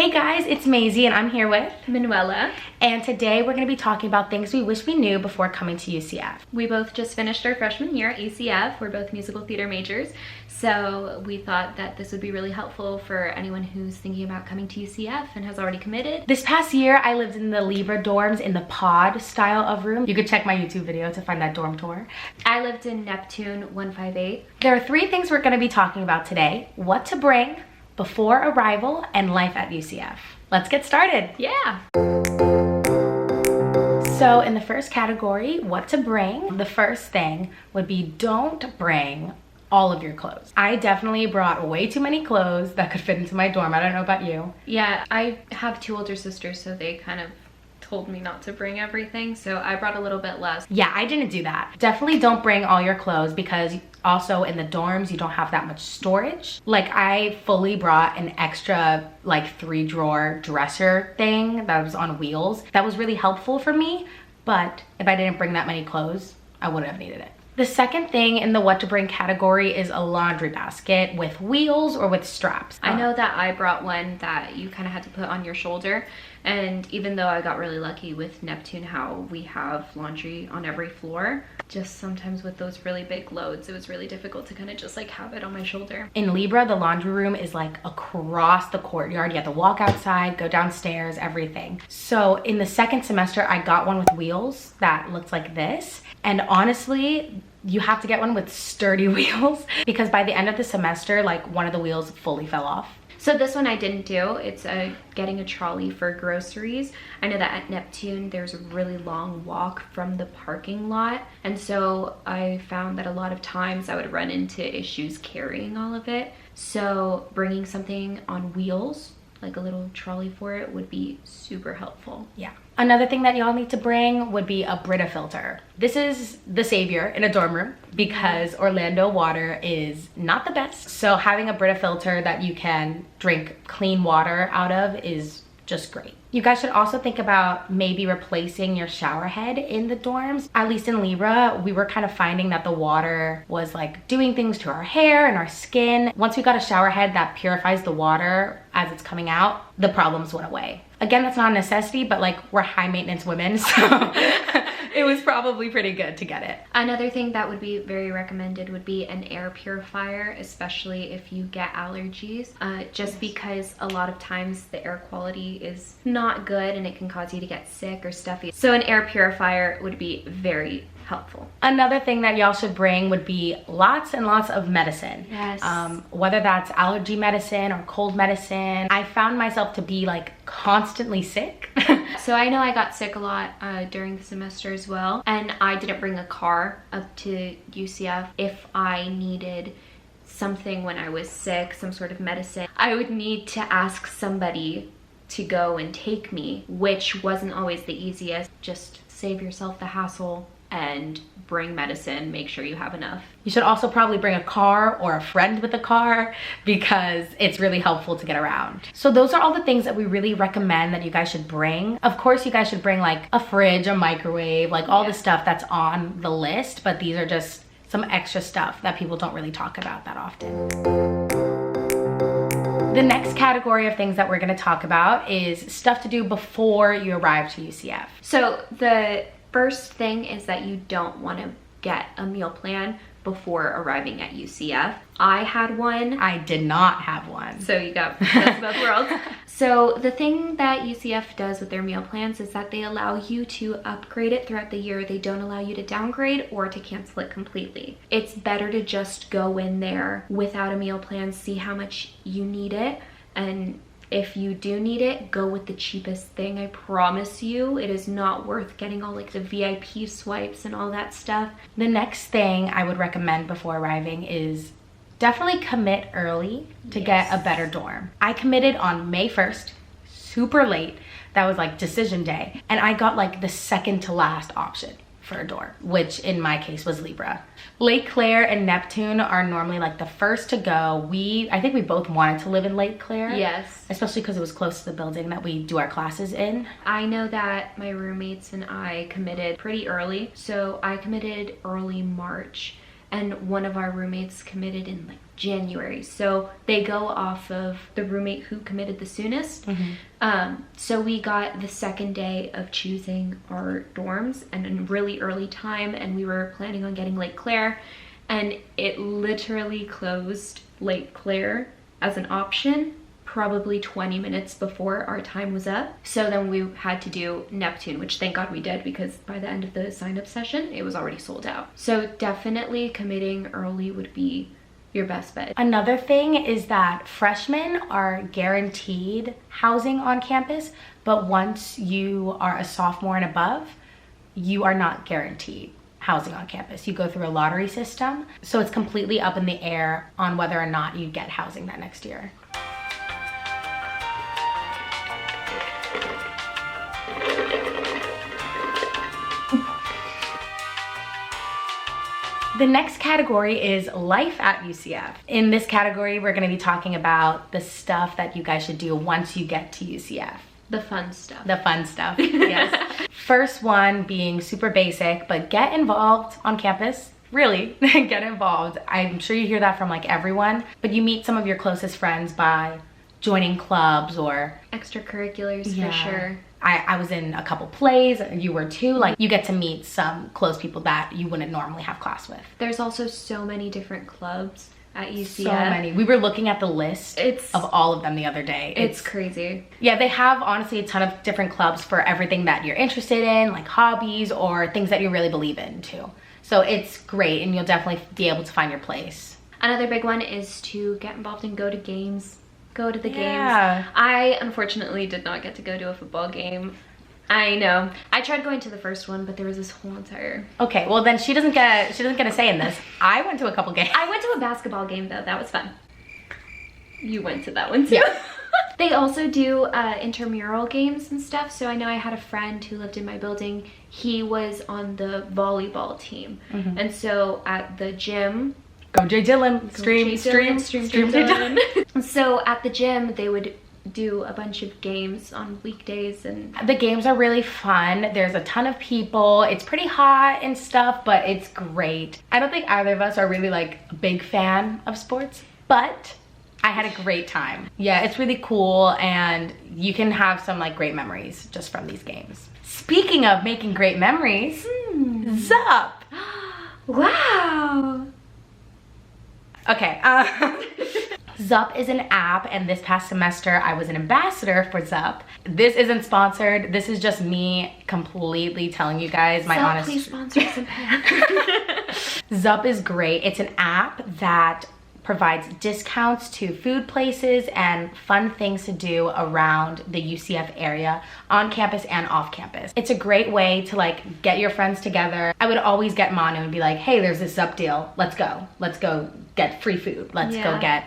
Hey guys, it's Maisy and I'm here with Manuela. And today we're going to be talking about things we wish we knew before coming to UCF. We both just finished our freshman year at UCF. We're both musical theater majors, so we thought that this would be really helpful for anyone who's thinking about coming to UCF and has already committed. This past year I lived in the Libra dorms in the pod style of room. You could check my YouTube video to find that dorm tour. I lived in Neptune 158. There are three things we're going to be talking about today: what to bring, before arrival, and life at UCF. Let's get started. Yeah. So in the first category, what to bring, the first thing would be don't bring all of your clothes. I definitely brought way too many clothes that could fit into my dorm. I don't know about you. Yeah, I have two older sisters, so they kind of told me not to bring everything, so I brought a little bit less. Yeah, I didn't do that. Definitely don't bring all your clothes, because also in the dorms you don't have that much storage. Like, I fully brought an extra like 3-drawer dresser thing that was on wheels. That was really helpful for me, but if I didn't bring that many clothes, I wouldn't have needed it. The second thing in the what to bring category is a laundry basket with wheels or with straps. I know that I brought one that you kind of had to put on your shoulder, and even though I got really lucky with Neptune how we have laundry on every floor, just sometimes with those really big loads it was really difficult to kind of just like have it on my shoulder. In Libra, the laundry room is like across the courtyard. You have to walk outside, go downstairs, everything. So in the second semester I got one with wheels that looked like this, and honestly you have to get one with sturdy wheels, because by the end of the semester like one of the wheels fully fell off. So this one I didn't do. It's getting a trolley for groceries. I know that at Neptune there's a really long walk from the parking lot, and so I found that a lot of times I would run into issues carrying all of it. So bringing something on wheels, like a little trolley for it, would be super helpful. Yeah. Another thing that y'all need to bring would be a Brita filter. This is the savior in a dorm room because Orlando water is not the best. So having a Brita filter that you can drink clean water out of is just great. You guys should also think about maybe replacing your shower head in the dorms. At least in Libra, we were kind of finding that the water was like doing things to our hair and our skin. Once we got a shower head that purifies the water as it's coming out, the problems went away. Again, that's not a necessity, but like, we're high maintenance women, so it was probably pretty good to get it. Another thing that would be very recommended would be an air purifier, especially if you get allergies, just because a lot of times the air quality is not good and it can cause you to get sick or stuffy. So an air purifier would be very helpful. Another thing that y'all should bring would be lots and lots of medicine. Yes. Whether that's allergy medicine or cold medicine. I found myself to be like constantly sick. So I know I got sick a lot during the semester as well, and I didn't bring a car up to UCF. If I needed something when I was sick, some sort of medicine, I would need to ask somebody to go and take me, which wasn't always the easiest. Just save yourself the hassle and bring medicine. Make sure you have enough. You should also probably bring a car or a friend with a car, because it's really helpful to get around. So those are all the things that we really recommend that you guys should bring. Of course, you guys should bring like a fridge, a microwave, like all the stuff that's on the list, but these are just some extra stuff that people don't really talk about that often. The next category of things that we're going to talk about is stuff to do before you arrive to UCF. So the first thing is that you don't want to get a meal plan before arriving at UCF. I had one. I did not have one. So you got best of both worlds. So the thing that UCF does with their meal plans is that they allow you to upgrade it throughout the year. They don't allow you to downgrade or to cancel it completely. It's better to just go in there without a meal plan, see how much you need it, and if you do need it, go with the cheapest thing. I promise you, it is not worth getting all like the VIP swipes and all that stuff. The next thing I would recommend before arriving is definitely commit early to get a better dorm. I committed on May 1st, super late. That was like decision day. And I got like the second to last option for a dorm, which in my case was Libra. Lake Claire and Neptune are normally like the first to go. I think we both wanted to live in Lake Claire. Yes. Especially because it was close to the building that we do our classes in. I know that my roommates and I committed pretty early. So I committed early March, and one of our roommates committed in like January. So they go off of the roommate who committed the soonest. So we got the second day of choosing our dorms and a really early time, and we were planning on getting Lake Claire, and it literally closed Lake Claire as an option probably 20 minutes before our time was up. So then we had to do Neptune, which thank God we did, because by the end of the sign-up session, it was already sold out. So definitely committing early would be your best bet. Another thing is that freshmen are guaranteed housing on campus, but once you are a sophomore and above, you are not guaranteed housing on campus. You go through a lottery system, so it's completely up in the air on whether or not you get housing that next year. The next category is life at UCF. In this category, we're gonna be talking about the stuff that you guys should do once you get to UCF. The fun stuff. The fun stuff, yes. First one being super basic, but get involved on campus. Really, get involved. I'm sure you hear that from like everyone, but you meet some of your closest friends by joining clubs or extracurriculars for sure. I was in a couple plays, you were too. Like, you get to meet some close people that you wouldn't normally have class with. There's also so many different clubs at UCF. So many. We were looking at the list of all of them the other day. It's crazy. Yeah, they have honestly a ton of different clubs for everything that you're interested in, like hobbies or things that you really believe in too. So it's great, and you'll definitely be able to find your place. Another big one is to get involved and go to games. Go to the games. I unfortunately did not get to go to a football game. I know. I tried going to the first one, but there was this whole entire... Okay, well then she doesn't get a say in this. I went to a couple games. I went to a basketball game though. That was fun. You went to that one too. Yeah. They also do intramural games and stuff. So I know I had a friend who lived in my building. He was on the volleyball team. And so at the gym... Go Jay Dillon, stream Jay Dillon. So at the gym, they would do a bunch of games on weekdays, and the games are really fun. There's a ton of people. It's pretty hot and stuff, but it's great. I don't think either of us are really like a big fan of sports, but I had a great time. Yeah, it's really cool, and you can have some like great memories just from these games. Speaking of making great memories, Zup. Wow. Okay, Zup is an app, and this past semester I was an ambassador for Zup. This isn't sponsored. This is just me completely telling you guys my honest... Please sponsor some pen. Zup is great. It's an app that provides discounts to food places and fun things to do around the UCF area, on campus and off campus. It's a great way to like get your friends together. I would always get Manu and be like, hey, there's this Zup deal. Let's go get free food. Let's go get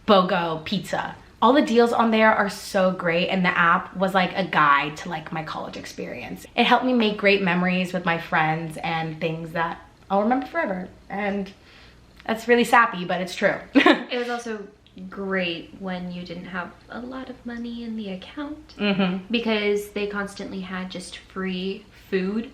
BOGO pizza. All the deals on there are so great, and the app was like a guide to like my college experience. It helped me make great memories with my friends and things that I'll remember forever. And that's really sappy, but it's true. It was also great when you didn't have a lot of money in the account, because they constantly had just free food,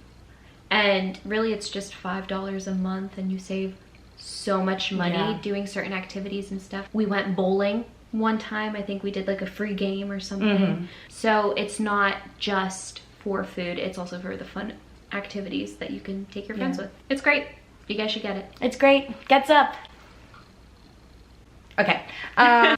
and really it's just $5 a month, and you save so much money doing certain activities and stuff. We went bowling one time. I think we did like a free game or something. So it's not just for food, it's also for the fun activities that you can take your friends with. It's great. You guys should get it. It's great. Gets up. Okay.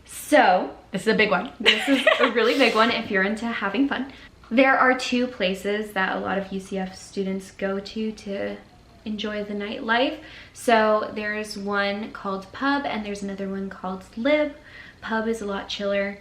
So this is a big one. This is a really big one if you're into having fun. There are two places that a lot of UCF students go to enjoy the nightlife. So there's one called Pub, and there's another one called Lib. Pub is a lot chiller.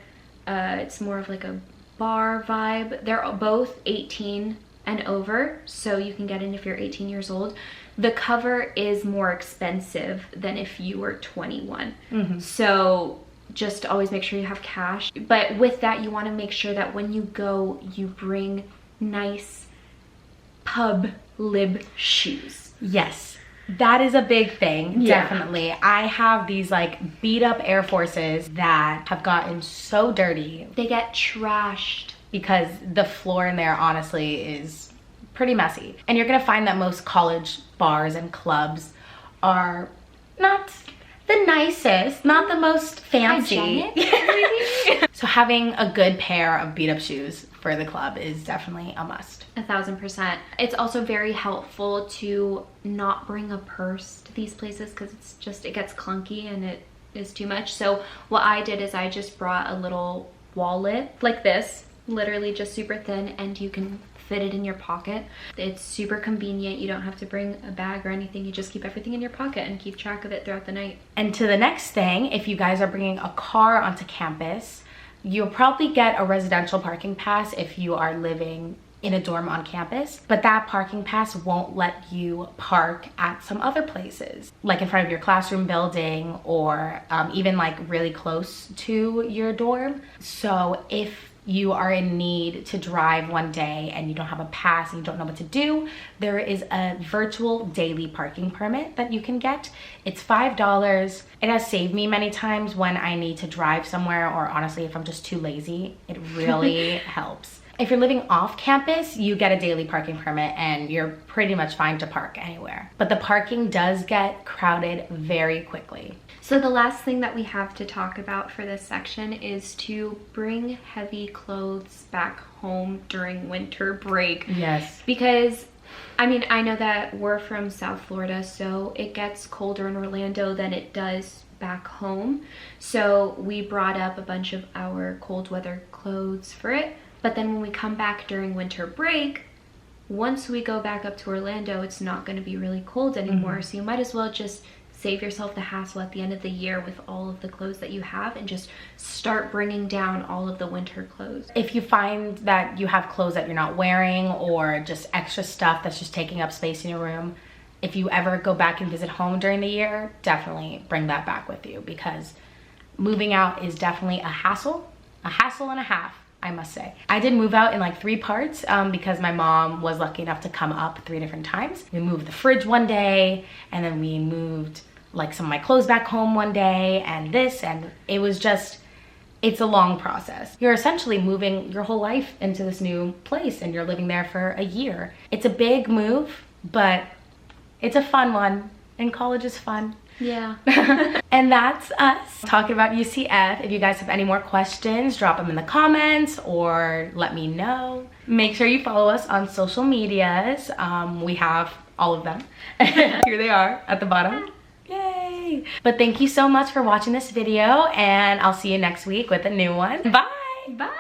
It's more of like a bar vibe. They're both 18 and over, so you can get in if you're 18 years old. The cover is more expensive than if you were 21. So just always make sure you have cash. But with that, you want to make sure that when you go, you bring nice Pub Lib shoes. Yes, that is a big thing. Definitely. I have these like beat up Air Forces that have gotten so dirty. They get trashed because the floor in there honestly is pretty messy. And you're gonna find that most college bars and clubs are not the nicest, not the most fancy. So having a good pair of beat up shoes for the club is definitely a must. 1000%. It's also very helpful to not bring a purse to these places because it gets clunky and it is too much. So what I did is I just brought a little wallet like this, literally just super thin, and you can fit it in your pocket. It's super convenient. You don't have to bring a bag or anything. You just keep everything in your pocket and keep track of it throughout the night. And to the next thing, if you guys are bringing a car onto campus, you'll probably get a residential parking pass if you are living in a dorm on campus, but that parking pass won't let you park at some other places, like in front of your classroom building or even like really close to your dorm. So if you are in need to drive one day and you don't have a pass and you don't know what to do, there is a virtual daily parking permit that you can get. It's $5. It has saved me many times when I need to drive somewhere, or honestly, if I'm just too lazy, it really helps. If you're living off campus, you get a daily parking permit and you're pretty much fine to park anywhere. But the parking does get crowded very quickly. So the last thing that we have to talk about for this section is to bring heavy clothes back home during winter break. Yes. Because, I mean, I know that we're from South Florida, so it gets colder in Orlando than it does back home. So we brought up a bunch of our cold weather clothes for it. But then when we come back during winter break, once we go back up to Orlando, it's not going to be really cold anymore. So you might as well just save yourself the hassle at the end of the year with all of the clothes that you have and just start bringing down all of the winter clothes. If you find that you have clothes that you're not wearing or just extra stuff that's just taking up space in your room, if you ever go back and visit home during the year, definitely bring that back with you, because moving out is definitely a hassle and a half, I must say. I did move out in like 3 parts because my mom was lucky enough to come up 3 different times. We moved the fridge one day, and then we moved like some of my clothes back home one day, and this, and it was just, it's a long process. You're essentially moving your whole life into this new place and you're living there for a year. It's a big move, but it's a fun one, and college is fun. Yeah. And that's us talking about UCF. If you guys have any more questions, drop them in the comments or let me know. Make sure you follow us on social medias. We have all of them. Here they are at the bottom. Yay! But thank you so much for watching this video, and I'll see you next week with a new one. Bye! Bye!